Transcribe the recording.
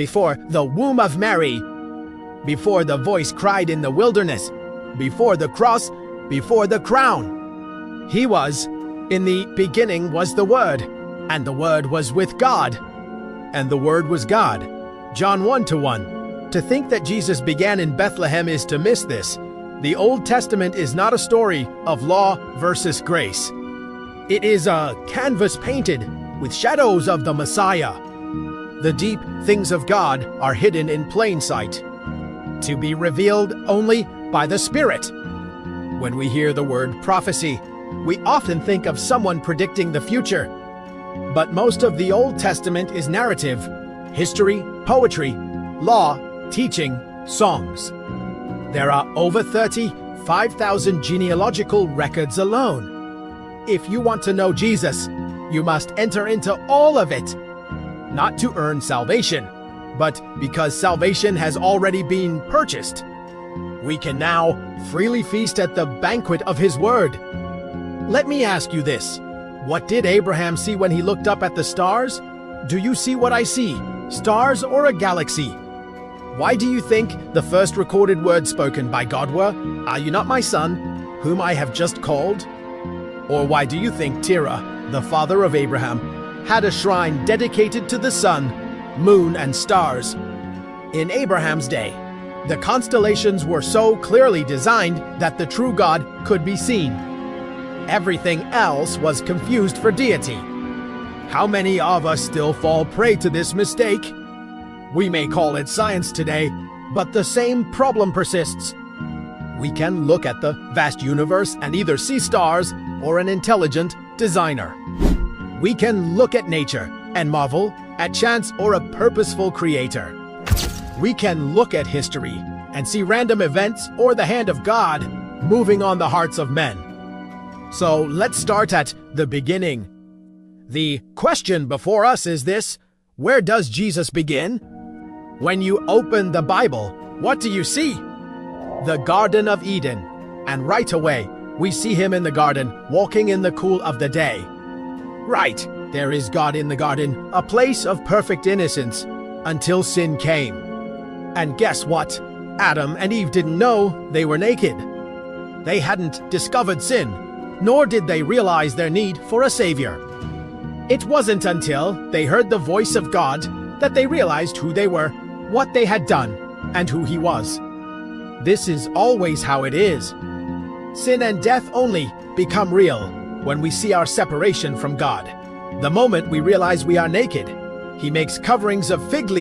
before the womb of Mary, before the voice cried in the wilderness, before the cross, before the crown. He was, in the beginning was the Word, and the Word was with God, and the Word was God. John 1:1. To think that Jesus began in Bethlehem is to miss this. The Old Testament is not a story of law versus grace. It is a canvas painted with shadows of the Messiah. The deep things of God are hidden in plain sight, to be revealed only by the Spirit. When we hear the word prophecy, we often think of someone predicting the future. But most of the Old Testament is narrative, history, poetry, law, teaching, songs. There are over 35,000 genealogical records alone. If you want to know Jesus, you must enter into all of it, not to earn salvation, but because salvation has already been purchased. We can now freely feast at the banquet of His Word. Let me ask you this. What did Abraham see when he looked up at the stars? Do you see what I see? Stars or a galaxy? Why do you think the first recorded words spoken by God were, "Are you not my son, whom I have just called?" Or why do you think Terah, the father of Abraham, had a shrine dedicated to the sun, moon, and stars? In Abraham's day, the constellations were so clearly designed that the true God could be seen. Everything else was confused for deity. How many of us still fall prey to this mistake? We may call it science today, but the same problem persists. We can look at the vast universe and either see stars or an intelligent designer. We can look at nature and marvel at chance or a purposeful creator. We can look at history and see random events or the hand of God moving on the hearts of men. So let's start at the beginning. The question before us is this: where does Jesus begin? When you open the Bible, what do you see? The Garden of Eden. And right away, we see Him in the garden, walking in the cool of the day. Right, there is God in the garden, a place of perfect innocence, until sin came. And guess what? Adam and Eve didn't know they were naked. They hadn't discovered sin, nor did they realize their need for a savior. It wasn't until they heard the voice of God that they realized who they were, what they had done, and who He was. This is always how it is. Sin and death only become real when we see our separation from God. The moment we realize we are naked, He makes coverings of fig leaves